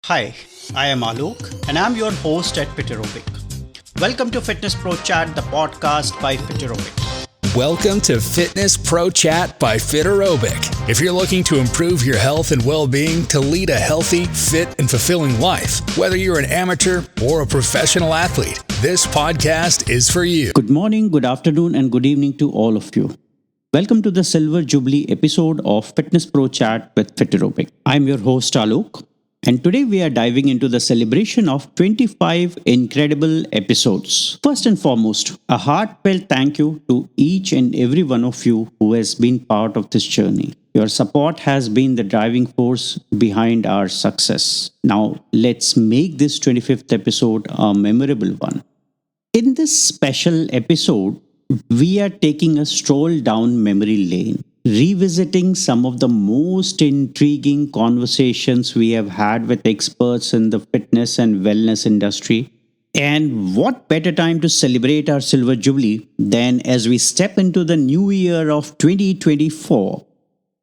Hi, I am Alok and I'm your host at Fiterobic. Welcome to FitnessProChat, the podcast by Fiterobic. Welcome to FitnessProChat by Fiterobic. If you're looking to improve your health and well-being to lead a healthy, fit, and fulfilling life, whether you're an amateur or a professional athlete, this podcast is for you. Good morning, good afternoon, and good evening to all of you. Welcome to the Silver Jubilee episode of FitnessProChat with Fiterobic. I'm your host Alok. And today we are diving into the celebration of 25 incredible episodes. First and foremost, a heartfelt thank you to each and every one of you who has been part of this journey. Your support has been the driving force behind our success. Now, let's make this 25th episode a memorable one. In this special episode, we are taking a stroll down memory lane, revisiting some of the most intriguing conversations we have had with experts in the fitness and wellness industry. And what better time to celebrate our Silver Jubilee than as we step into the new year of 2024.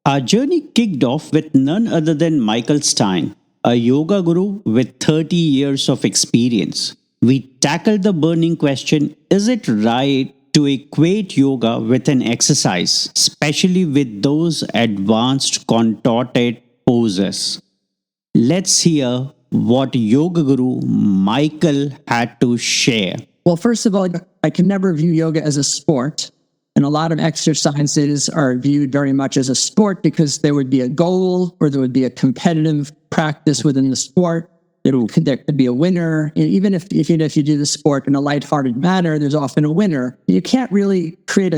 Our journey kicked off with none other than Michael Stein, a yoga guru with 30 years of experience. We tackled the burning question, is it right to equate yoga with an exercise, especially with those advanced contorted poses? Let's hear what yoga guru Michael had to share. Well, first of all, I can never view yoga as a sport. And a lot of exercises are viewed very much as a sport because there would be a goal or there would be a competitive practice within the sport. There could be a winner. Even if you do the sport in a lighthearted manner, there's often a winner. You can't really create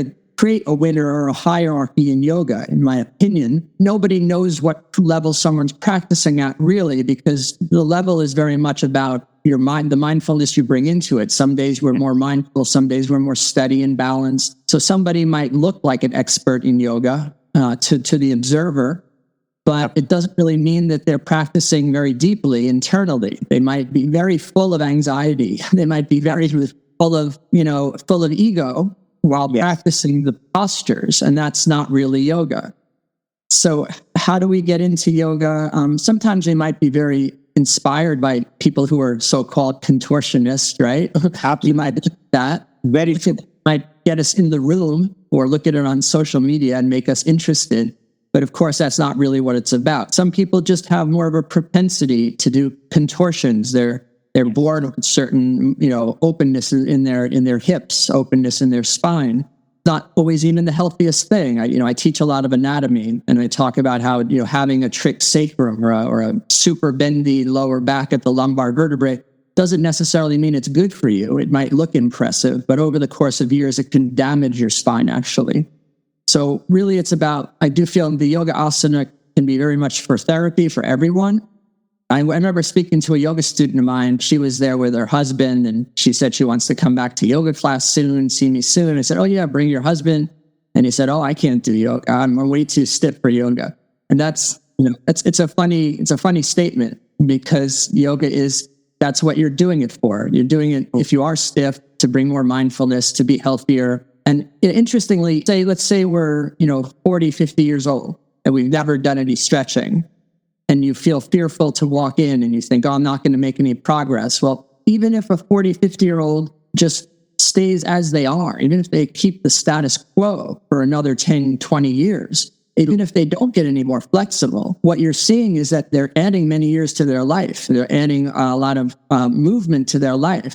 a winner or a hierarchy in yoga, in my opinion. Nobody knows what level someone's practicing at, really, because the level is very much about your mind, the mindfulness you bring into it. Some days we're more mindful, some days we're more steady and balanced. So somebody might look like an expert in yoga to the observer, but it doesn't really mean that they're practicing very deeply internally. They might be very full of anxiety. They might be very full of ego while practicing the postures, and that's not really yoga. So how do we get into yoga? Sometimes we might be very inspired by people who are so-called contortionists, right? You might do that. It might get us in the room or look at it on social media and make us interested. But of course, that's not really what it's about. Some people just have more of a propensity to do contortions. They're born with certain, openness in their hips, openness in their spine. Not always even the healthiest thing. I teach a lot of anatomy, and I talk about how having a trick sacrum or a super bendy lower back at the lumbar vertebrae doesn't necessarily mean it's good for you. It might look impressive, but over the course of years, it can damage your spine, actually. So really, it's about, I do feel the yoga asana can be very much for therapy for everyone. I remember speaking to a yoga student of mine. She was there with her husband, and she said she wants to come back to yoga class soon, see me soon. I said, oh yeah, bring your husband. And he said, oh, I can't do yoga. I'm way too stiff for yoga. And that's, it's a funny statement, because yoga that's what you're doing it for. You're doing it, if you are stiff, to bring more mindfulness, to be healthier. And interestingly, let's say we're 40, 50 years old and we've never done any stretching, and you feel fearful to walk in and you think, oh, I'm not going to make any progress. Well, even if a 40, 50-year-old just stays as they are, even if they keep the status quo for another 10, 20 years, even if they don't get any more flexible, what you're seeing is that they're adding many years to their life. They're adding a lot of movement to their life.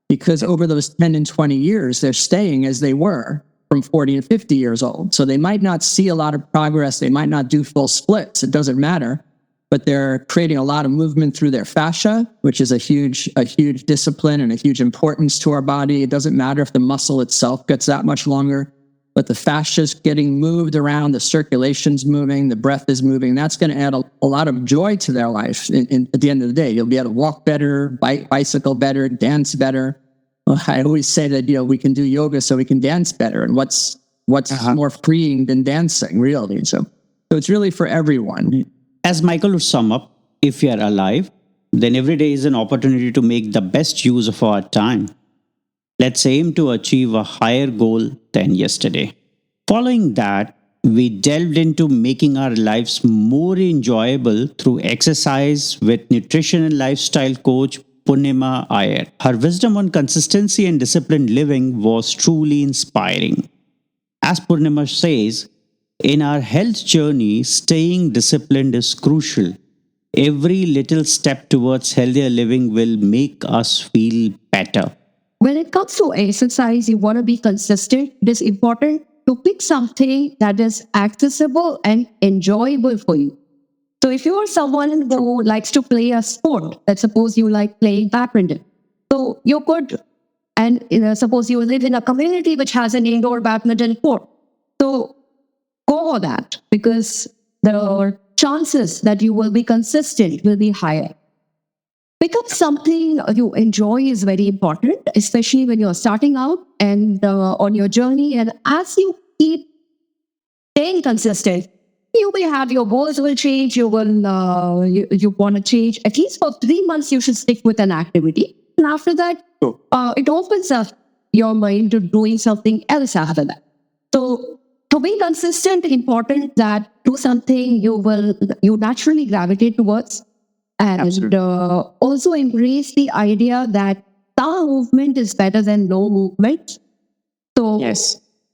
Because over those 10 and 20 years, they're staying as they were from 40 and 50 years old. So they might not see a lot of progress. They might not do full splits. It doesn't matter. But they're creating a lot of movement through their fascia, which is a huge discipline and a huge importance to our body. It doesn't matter if the muscle itself gets that much longer, but the fascia's getting moved around, the circulation's moving, the breath is moving. That's going to add a lot of joy to their life. At the end of the day, you'll be able to walk better, bicycle better, dance better. I always say that we can do yoga so we can dance better, and what's more freeing than dancing, really? So it's really for everyone. As Michael would sum up, if we are alive, then every day is an opportunity to make the best use of our time. Let's aim to achieve a higher goal than yesterday. Following that, We delved into making our lives more enjoyable through exercise with nutrition and lifestyle coach Purnima Iyer. Her wisdom on consistency and disciplined living was truly inspiring. As Purnima says, in our health journey, staying disciplined is crucial. Every little step towards healthier living will make us feel better. When it comes to exercise, you want to be consistent. It is important to pick something that is accessible and enjoyable for you. So if you are someone who likes to play a sport, let's suppose you like playing badminton. So you could, and suppose you live in a community which has an indoor badminton court. So go for that, because the chances that you will be consistent will be higher. Pick up something you enjoy is very important, especially when you're starting out and on your journey. And as you keep staying consistent, you may have your goals will change. You will you want to change. At least for 3 months, you should stick with an activity, and after that, it opens up your mind to doing something else after that. So to be consistent, important that do something you naturally gravitate towards. And also embrace the idea that some movement is better than no movement. So,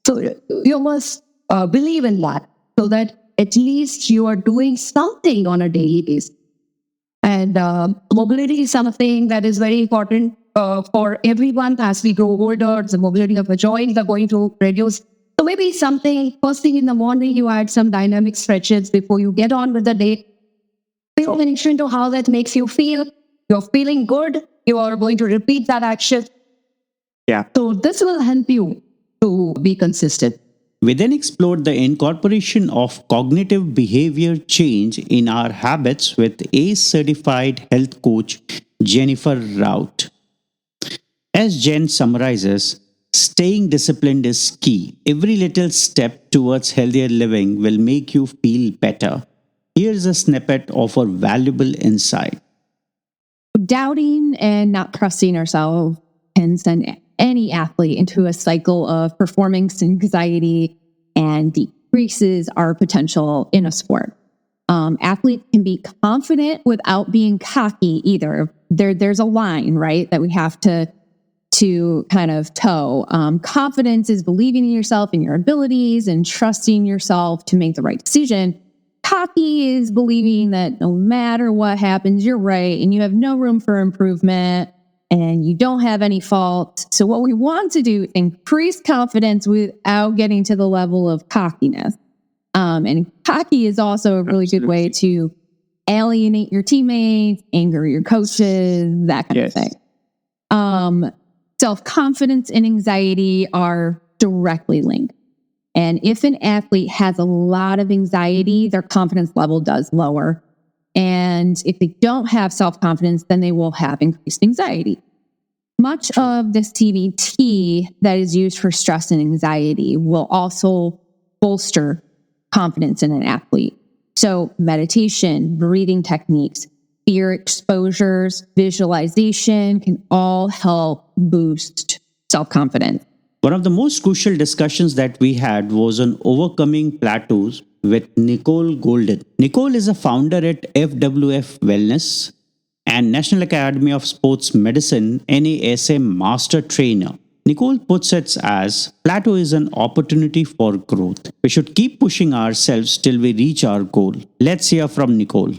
so you must believe in that, so that at least you are doing something on a daily basis. And mobility is something that is very important for everyone. As we grow older, the mobility of the joints are going to reduce. So maybe something, first thing in the morning, you add some dynamic stretches before you get on with the day. Pay attention to how that makes you feel. You're feeling good. You are going to repeat that action. Yeah. So this will help you to be consistent. We then explored the incorporation of cognitive behavior change in our habits with ACE-certified health coach Jennifer Rout. As Jen summarizes, staying disciplined is key. Every little step towards healthier living will make you feel better. Here's a snippet of her valuable insight. Doubting and not trusting ourselves can send any athlete into a cycle of performance anxiety and decreases our potential in a sport. Athletes can be confident without being cocky either. There's a line, right, that we have to kind of toe. Confidence is believing in yourself and your abilities and trusting yourself to make the right decision. Cocky is believing that no matter what happens, you're right and you have no room for improvement and you don't have any fault. So what we want to do is increase confidence without getting to the level of cockiness. And cocky is also a really good way to alienate your teammates, anger your coaches, that kind of thing. Self-confidence and anxiety are directly linked. And if an athlete has a lot of anxiety, their confidence level does lower. And if they don't have self-confidence, then they will have increased anxiety. Much of this CBT that is used for stress and anxiety will also bolster confidence in an athlete. So meditation, breathing techniques, fear exposures, visualization can all help boost self-confidence. One of the most crucial discussions that we had was on overcoming plateaus with Nicole Golden. Nicole is a founder at FWF Wellness and National Academy of Sports Medicine NASA Master Trainer. Nicole puts it as, plateau is an opportunity for growth. We should keep pushing ourselves till we reach our goal. Let's hear from Nicole.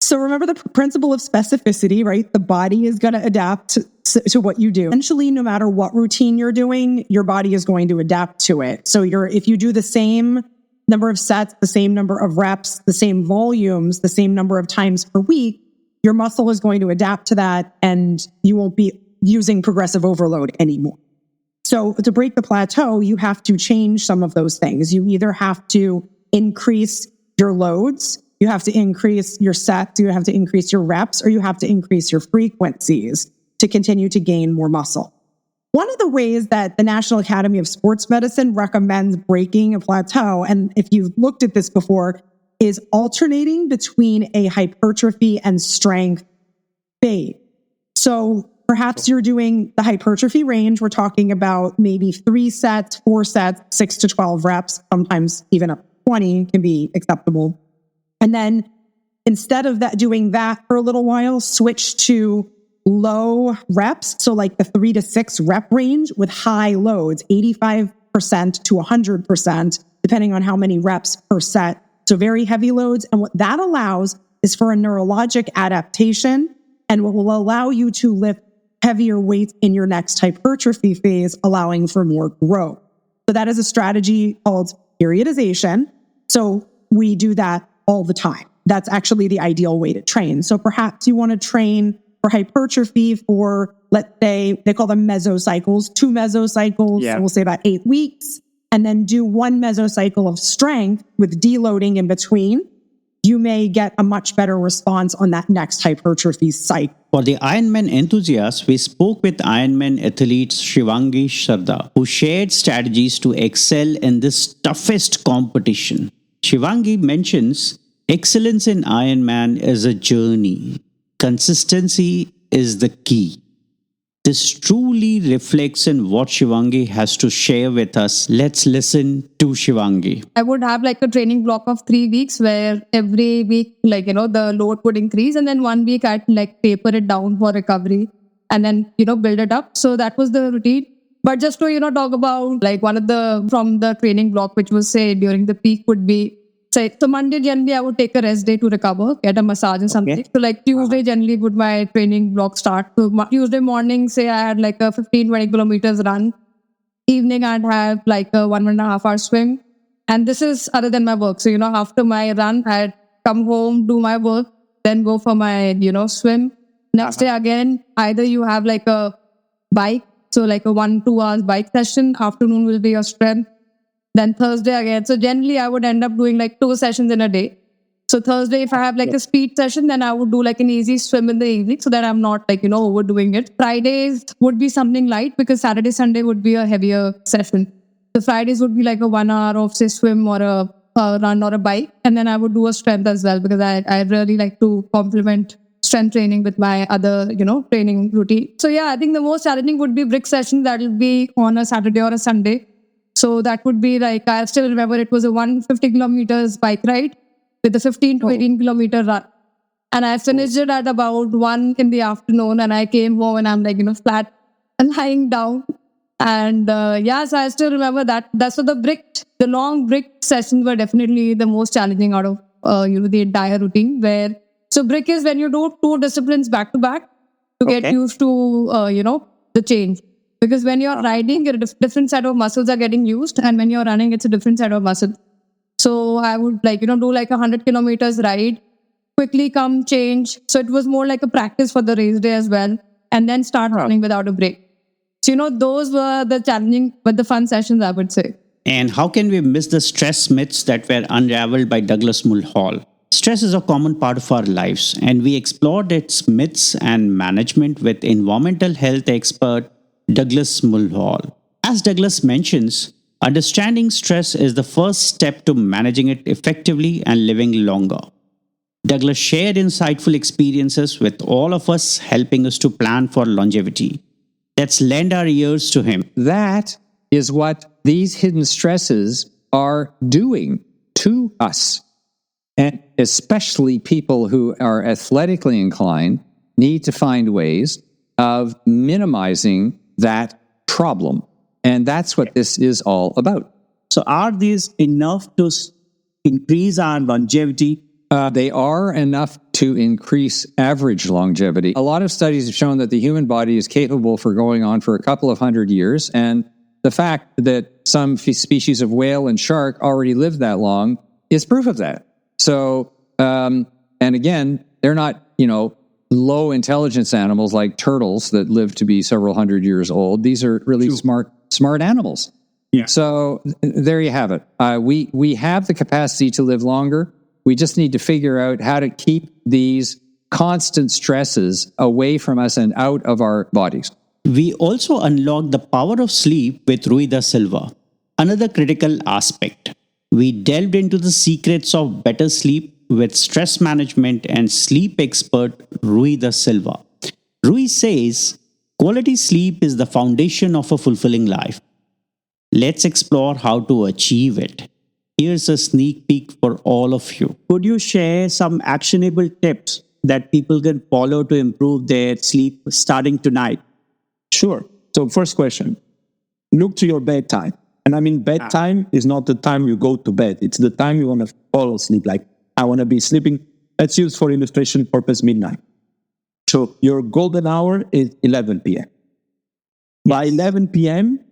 So remember the principle of specificity, right? The body is going to adapt to what you do. Essentially, no matter what routine you're doing, your body is going to adapt to it. So if you do the same number of sets, the same number of reps, the same volumes, the same number of times per week, your muscle is going to adapt to that and you won't be using progressive overload anymore. So to break the plateau, you have to change some of those things. You either have to increase your loads, you have to increase your sets, you have to increase your reps, or you have to increase your frequencies to continue to gain more muscle. One of the ways that the National Academy of Sports Medicine recommends breaking a plateau, and if you've looked at this before, is alternating between a hypertrophy and strength phase. So perhaps you're doing the hypertrophy range. We're talking about maybe 3 sets, 4 sets, 6 to 12 reps, sometimes even up to 20 can be acceptable. And then instead of doing that for a little while, switch to low reps. So like the 3 to 6 rep range with high loads, 85% to 100%, depending on how many reps per set. So very heavy loads. And what that allows is for a neurologic adaptation, and what will allow you to lift heavier weights in your next hypertrophy phase, allowing for more growth. So that is a strategy called periodization. So we do that all the time. That's actually the ideal way to train. So perhaps you want to train for hypertrophy for, let's say, they call them mesocycles, 2 mesocycles, so we'll say about 8 weeks, and then do 1 mesocycle of strength with deloading in between. You may get a much better response on that next hypertrophy cycle. For the Ironman enthusiasts, we spoke with Ironman athlete Shivangi Sharda, who shared strategies to excel in this toughest competition. Shivangi mentions excellence in Ironman is a journey. Consistency is the key. This truly reflects in what Shivangi has to share with us. Let's listen to Shivangi. I would have like a training block of 3 weeks where every week, the load would increase. And then 1 week I'd taper it down for recovery and then, build it up. So that was the routine. But just to, talk about one of from the training block, which was say during the peak would be, so Monday generally I would take a rest day to recover, get a massage and something. So Tuesday generally would my training block start. So Tuesday morning, say I had a 15-20 kilometers run. Evening I'd have a 1.5 hour swim. And this is other than my work. So, after my run, I'd come home, do my work, then go for my, swim. Next day again, either you have a bike, so a 1-2 hours bike session. Afternoon will be your strength. Then Thursday again. So generally I would end up doing 2 sessions in a day. So Thursday, if I have a speed session, then I would do an easy swim in the evening so that I'm not overdoing it. Fridays would be something light because Saturday, Sunday would be a heavier session. So Fridays would be a 1 hour of say swim or a run or a bike. And then I would do a strength as well because I really like to complement strength training with my other, training routine. So yeah, I think the most challenging would be brick session. That will be on a Saturday or a Sunday. So that would be I still remember it was a 150 kilometers bike ride with a 15 to 18 kilometer run. And I finished it at about 1 in the afternoon and I came home and I'm flat and lying down. And so I still remember that. That's so the long brick sessions were definitely the most challenging out of, the entire routine so brick is when you do 2 disciplines back to back to get used to, the change. Because when you're riding, a different set of muscles are getting used. And when you're running, it's a different set of muscles. So I would do 100 kilometers ride, quickly come change. So it was more like a practice for the race day as well. And then start running without a break. So, those were the challenging but the fun sessions, I would say. And how can we miss the stress myths that were unraveled by Douglas Mulhall? Stress is a common part of our lives, and we explored its myths and management with environmental health expert Douglas Mulhall. As Douglas mentions, understanding stress is the first step to managing it effectively and living longer. Douglas shared insightful experiences with all of us, helping us to plan for longevity. Let's lend our ears to him. That is what these hidden stresses are doing to us. And especially people who are athletically inclined need to find ways of minimizing that problem. And that's what this is all about. So are these enough to increase our longevity? They are enough to increase average longevity. A lot of studies have shown that the human body is capable for going on for a couple of 100 years. And the fact that some species of whale and shark already live that long is proof of that. So, and again, they're not, low intelligence animals like turtles that live to be several hundred years old. These are really smart animals. Yeah. So there you have it. We have the capacity to live longer. We just need to figure out how to keep these constant stresses away from us and out of our bodies. We also unlocked the power of sleep with Rui da Silva, another critical aspect. We delved into the secrets of better sleep with stress management and sleep expert Rui da Silva. Rui says Quality sleep is the foundation of a fulfilling life. Let's explore how to achieve it. Here's a sneak peek for all of you. Could you share some actionable tips that people can follow to improve their sleep starting tonight? Sure. So first question, look to your bedtime. And I mean, bedtime is not the time you go to bed. It's the time you want to fall asleep. Like, I want to be sleeping. Let's use for illustration purpose midnight. So your golden hour is 11 p.m. By 11 p.m.,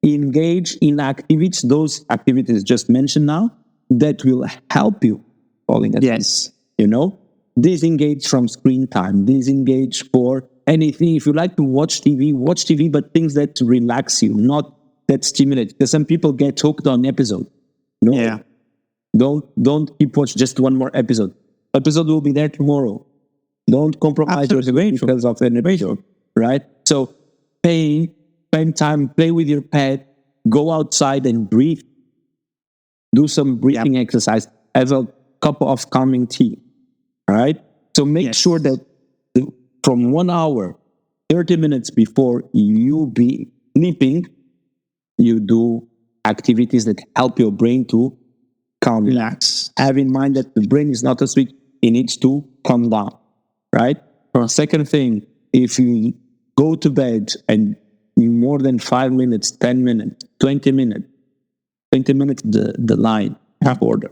engage in activities, those activities just mentioned now, that will help you falling asleep. Yes. You know, disengage from screen time, disengage for anything. If you like to watch TV, but things that relax you, not that stimulate. Because some people get hooked on episode. No, Yeah. Don't keep watching just one more episode. Episode will be there tomorrow. Don't compromise your sleep because of an episode, right? So spend time, play with your pet, go outside and breathe. Do some breathing exercise. Have a cup of calming tea, right? So make sure that from 1 hour, 30 minutes before you be sleeping, you do activities that help your brain to calm, relax. Have in mind that the brain is not a switch; it needs to calm down, right? Second thing, if you go to bed and in more than 5 minutes, 10 minutes, 20 minutes, the line, half order,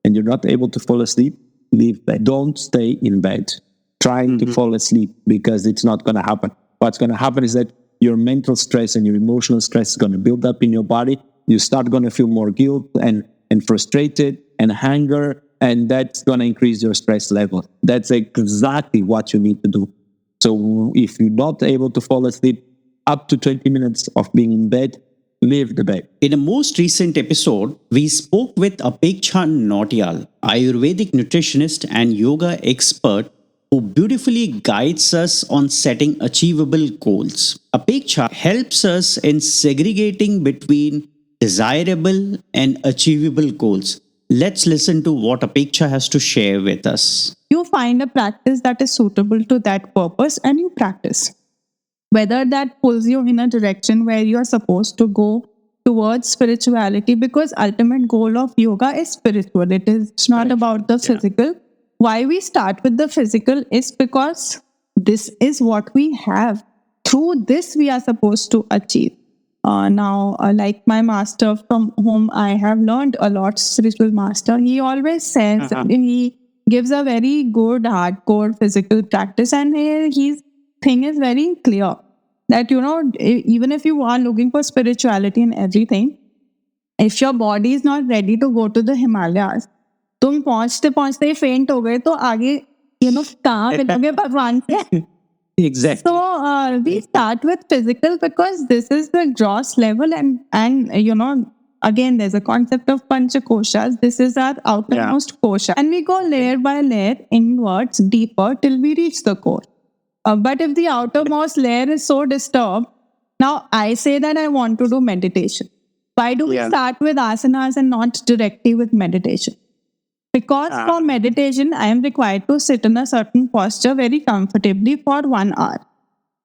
and you're not able to fall asleep, leave bed. Don't stay in bed trying to fall asleep, because it's not going to happen. What's going to happen is that your mental stress and your emotional stress is going to build up in your body. You start going to feel more guilt and frustrated and anger, and that's going to increase your stress level. That's exactly what you need to do. So if you're not able to fall asleep, up to 20 minutes of being in bed, leave the bed. In a most recent episode, we spoke with Apeksha Nautiyal, Ayurvedic nutritionist and yoga expert who beautifully guides us on setting achievable goals. Apeksha helps us in segregating between desirable and achievable goals. Let's listen to what Apeksha has to share with us. You find a practice that is suitable to that purpose and you practice. Whether that pulls you in a direction where you are supposed to go towards spirituality, because ultimate goal of yoga is spiritual. It is not about the physical. Why we start with the physical is because this is what we have. Through this, we are supposed to achieve. Like my master from whom I have learned a lot, spiritual master, he always says, he gives a very good hardcore physical practice, and his thing is very clear that, even if you are looking for spirituality and everything, if your body is not ready to go to the Himalayas, तुम पहुंचते पहुंचते ही फेंट हो गए तो आगे कहाँ मिलोगे भगवान से. Exactly. So we start with physical because this is the gross level, and again there's a concept of panchakoshas. This is our outermost kosha, and we go layer by layer inwards deeper till we reach the core. But if the outermost layer is so disturbed, now I say that I want to do meditation. Why do we start with asanas and not directly with meditation? Because for meditation, I am required to sit in a certain posture very comfortably for 1 hour.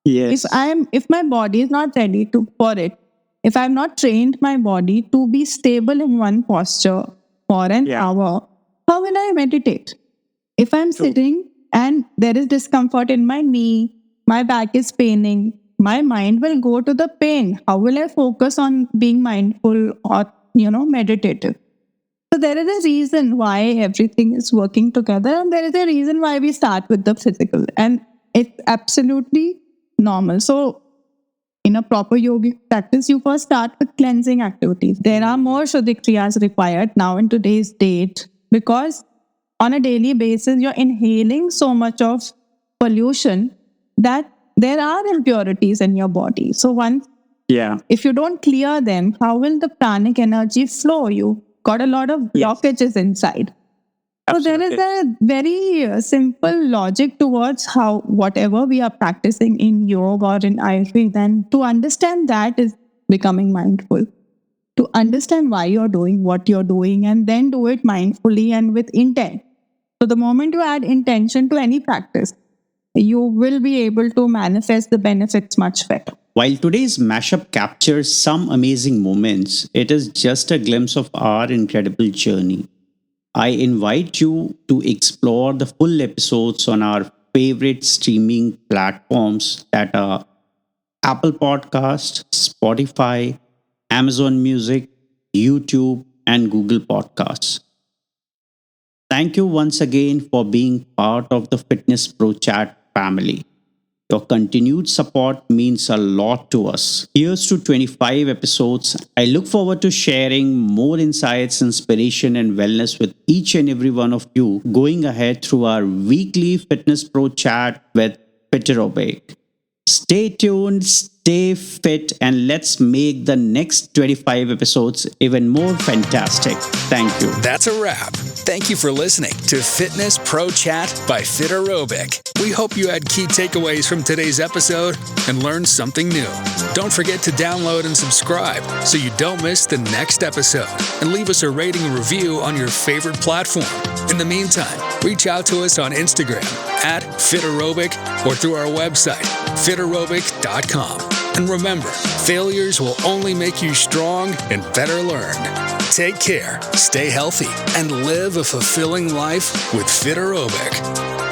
Yes. If my body is not ready for it, if I have not trained my body to be stable in one posture for an hour, how will I meditate? If I'm sitting and there is discomfort in my knee, my back is paining, my mind will go to the pain. How will I focus on being mindful or, meditative? So there is a reason why everything is working together, and there is a reason why we start with the physical, and it's absolutely normal. So in a proper yogic practice, you first start with cleansing activities. There are more Shuddhi Kriyas required now in today's date, because on a daily basis, you're inhaling so much of pollution that there are impurities in your body. So if you don't clear them, how will the pranic energy flow? You got a lot of blockages inside. Absolutely. So there is a very simple logic towards how whatever we are practicing in yoga or in Ayurveda, and to understand that is becoming mindful. To understand why you're doing what you're doing, and then do it mindfully and with intent. So the moment you add intention to any practice, you will be able to manifest the benefits much better. While today's mashup captures some amazing moments, it is just a glimpse of our incredible journey. I invite you to explore the full episodes on our favorite streaming platforms that are Apple Podcast, Spotify, Amazon Music, YouTube, and Google Podcasts. Thank you once again for being part of the FitnessProChat family. Your continued support means a lot to us. Here's to 25 episodes. I look forward to sharing more insights, inspiration, and wellness with each and every one of you going ahead through our weekly Fitness Pro Chat with Fiterobic. Stay tuned, stay fit, and let's make the next 25 episodes even more fantastic. Thank you. That's a wrap. Thank you for listening to Fitness Pro Chat by Fiterobic. We hope you had key takeaways from today's episode and learned something new. Don't forget to download and subscribe so you don't miss the next episode. And leave us a rating and review on your favorite platform. In the meantime, reach out to us on Instagram at Fiterobic or through our website, Fiterobic.com. And remember, failures will only make you strong and better learned. Take care, stay healthy, and live a fulfilling life with Fiterobic.